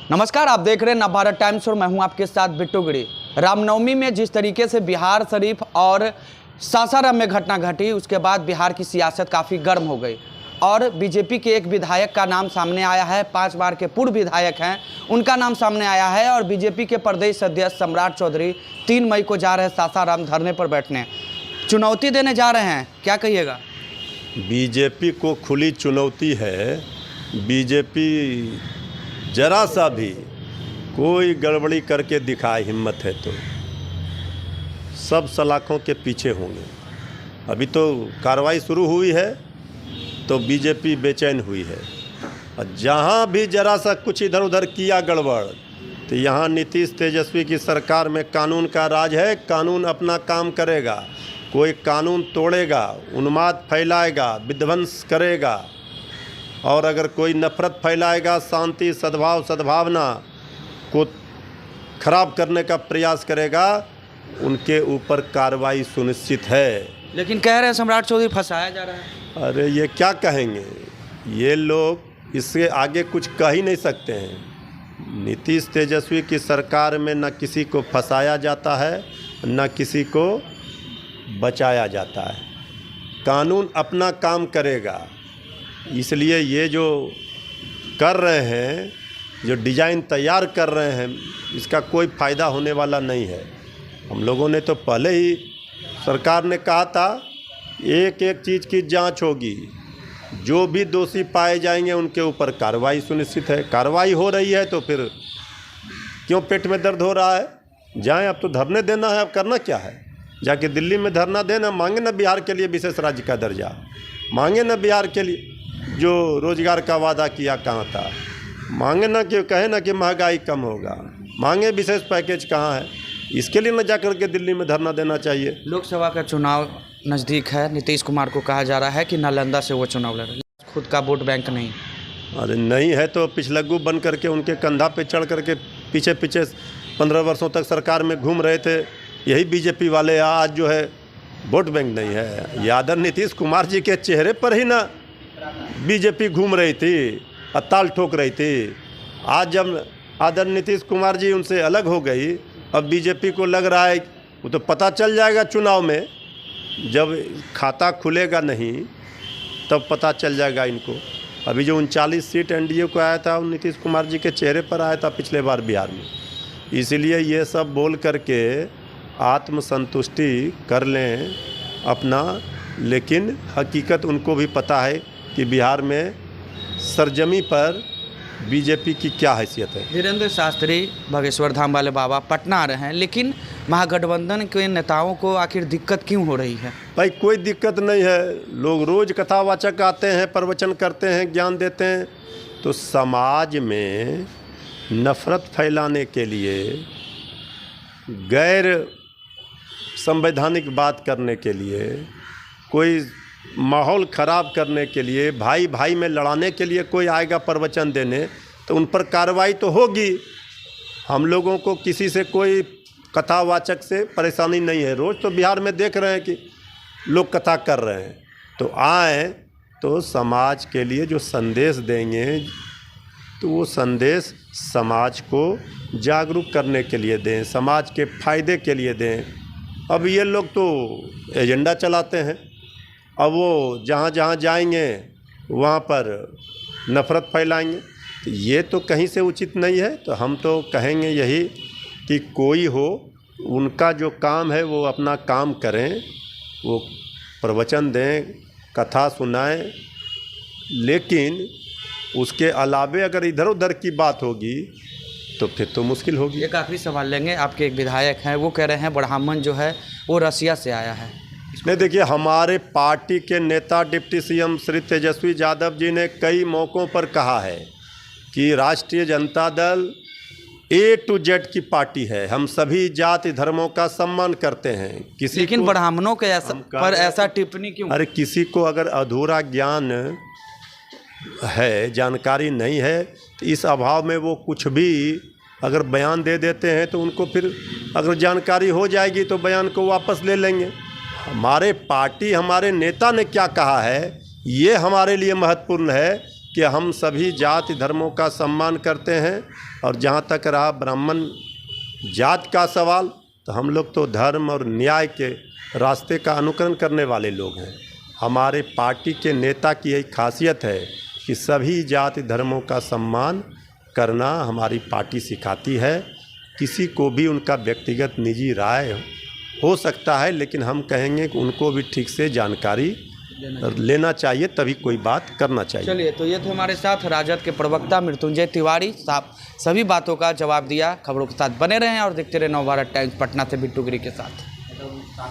नमस्कार, आप देख रहे हैं नवभारत टाइम्स और मैं हूं आपके साथ बिट्टू गिरी। रामनवमी में जिस तरीके से बिहार शरीफ और सासाराम में घटना घटी, उसके बाद बिहार की सियासत काफ़ी गर्म हो गई और बीजेपी के एक विधायक का नाम सामने आया है। 5 बार के पूर्व विधायक हैं, उनका नाम सामने आया है और बीजेपी के प्रदेश अध्यक्ष सम्राट चौधरी 3 मई को जा रहे हैं सासाराम धरने पर बैठने, चुनौती देने जा रहे हैं। क्या कहिएगा? बीजेपी को खुली चुनौती है। बीजेपी जरा सा भी कोई गड़बड़ी करके दिखाए, हिम्मत है तो सब सलाखों के पीछे होंगे। अभी तो कार्रवाई शुरू हुई है तो बीजेपी बेचैन हुई है, और जहाँ भी जरा सा कुछ इधर उधर किया गड़बड़, तो यहाँ नीतीश तेजस्वी की सरकार में कानून का राज है। कानून अपना काम करेगा। कोई कानून तोड़ेगा, उन्माद फैलाएगा, विध्वंस करेगा, और अगर कोई नफरत फैलाएगा, शांति सद्भावना को खराब करने का प्रयास करेगा, उनके ऊपर कार्रवाई सुनिश्चित है। लेकिन कह रहे हैं सम्राट चौधरी फंसाया जा रहा है। अरे ये क्या कहेंगे, ये लोग इससे आगे कुछ कह ही नहीं सकते हैं। नीतीश तेजस्वी की सरकार में न किसी को फंसाया जाता है, न किसी को बचाया जाता है। कानून अपना काम करेगा। इसलिए ये जो कर रहे हैं, जो डिज़ाइन तैयार कर रहे हैं, इसका कोई फ़ायदा होने वाला नहीं है। हम लोगों ने तो पहले ही, सरकार ने कहा था एक एक चीज़ की जांच होगी, जो भी दोषी पाए जाएंगे उनके ऊपर कार्रवाई सुनिश्चित है। कार्रवाई हो रही है तो फिर क्यों पेट में दर्द हो रहा है? जाएं, अब तो धरने देना है। अब करना क्या है? जाके दिल्ली में धरना देना, मांगे ना बिहार के लिए विशेष राज्य का दर्जा, मांगे ना बिहार के लिए जो रोजगार का वादा किया कहाँ था, मांगे ना कि कहे ना कि महंगाई कम होगा, मांगे विशेष पैकेज कहाँ है। इसके लिए न जाकर के दिल्ली में धरना देना चाहिए। लोकसभा का चुनाव नज़दीक है। नीतीश कुमार को कहा जा रहा है कि नालंदा से वो चुनाव लड़ रहे हैं, खुद का वोट बैंक नहीं। अरे नहीं है तो पिछलग्गू बन करके उनके कंधा पे चढ़ करके पीछे 15 वर्षों तक सरकार में घूम रहे थे यही बीजेपी वाले। आज जो है वोट बैंक नहीं है। यादव नीतीश कुमार जी के चेहरे पर ही ना बीजेपी घूम रही थी और ताल ठोक रही थी। आज जब आदरणीय नीतीश कुमार जी उनसे अलग हो गई, अब बीजेपी को लग रहा है, वो तो पता चल जाएगा चुनाव में, जब खाता खुलेगा नहीं तब पता चल जाएगा इनको। अभी जो 39 सीट एनडीए को आया था, वो नीतीश कुमार जी के चेहरे पर आया था पिछले बार बिहार में। इसीलिए ये सब बोल करके आत्मसंतुष्टि कर लें अपना, लेकिन हकीकत उनको भी पता है कि बिहार में सरजमी पर बीजेपी की क्या हैसियत है। धीरेन्द्र शास्त्री बागेश्वर धाम वाले बाबा पटना आ रहे हैं, लेकिन महागठबंधन के नेताओं को आखिर दिक्कत क्यों हो रही है? भाई कोई दिक्कत नहीं है। लोग रोज़ कथावाचक आते हैं, प्रवचन करते हैं, ज्ञान देते हैं। तो समाज में नफरत फैलाने के लिए, गैर संवैधानिक बात करने के लिए, कोई माहौल ख़राब करने के लिए, भाई भाई में लड़ाने के लिए कोई आएगा प्रवचन देने, तो उन पर कार्रवाई तो होगी। हम लोगों को किसी से कोई कथावाचक से परेशानी नहीं है। रोज़ तो बिहार में देख रहे हैं कि लोग कथा कर रहे हैं। तो आए तो समाज के लिए जो संदेश देंगे, तो वो संदेश समाज को जागरूक करने के लिए दें, समाज के फ़ायदे के लिए दें। अब ये लोग तो एजेंडा चलाते हैं। अब वो जहाँ जहाँ जाएंगे वहाँ पर नफ़रत फैलाएंगे। तो ये तो कहीं से उचित नहीं है। तो हम तो कहेंगे यही कि कोई हो, उनका जो काम है वो अपना काम करें, वो प्रवचन दें, कथा सुनाएं, लेकिन उसके अलावे अगर इधर उधर की बात होगी तो फिर तो मुश्किल होगी। एक आखिरी सवाल लेंगे। आपके एक विधायक हैं, वो कह रहे हैं ब्राह्मण जो है वो रसिया से आया है। नहीं, देखिए, हमारे पार्टी के नेता डिप्टी सीएम श्री तेजस्वी यादव जी ने कई मौक़ों पर कहा है कि राष्ट्रीय Janata Dal A to Z की पार्टी है। हम सभी जाति धर्मों का सम्मान करते हैं। किसी लेकिन ब्राह्मणों के पर ऐसा टिप्पणी क्यों? अरे किसी को अगर अधूरा ज्ञान है, जानकारी नहीं है, तो इस अभाव में वो कुछ भी अगर बयान दे देते हैं तो उनको फिर अगर जानकारी हो जाएगी तो बयान को वापस ले लेंगे। हमारे पार्टी, हमारे नेता ने क्या कहा है, ये हमारे लिए महत्वपूर्ण है कि हम सभी जाति धर्मों का सम्मान करते हैं, और जहाँ तक रहा ब्राह्मण जात का सवाल, तो हम लोग तो धर्म और न्याय के रास्ते का अनुकरण करने वाले लोग हैं। हमारे पार्टी के नेता की यही खासियत है कि सभी जाति धर्मों का सम्मान करना हमारी पार्टी सिखाती है। किसी को भी उनका व्यक्तिगत निजी राय हो सकता है, लेकिन हम कहेंगे कि उनको भी ठीक से जानकारी लेना चाहिए, तभी कोई बात करना चाहिए। चलिए, तो ये थे हमारे साथ राजद के प्रवक्ता मृत्युंजय तिवारी साहब, सभी बातों का जवाब दिया। खबरों के साथ बने रहें और देखते रहे नवभारत टाइम्स पटना से बिट्टू गिरी के साथ।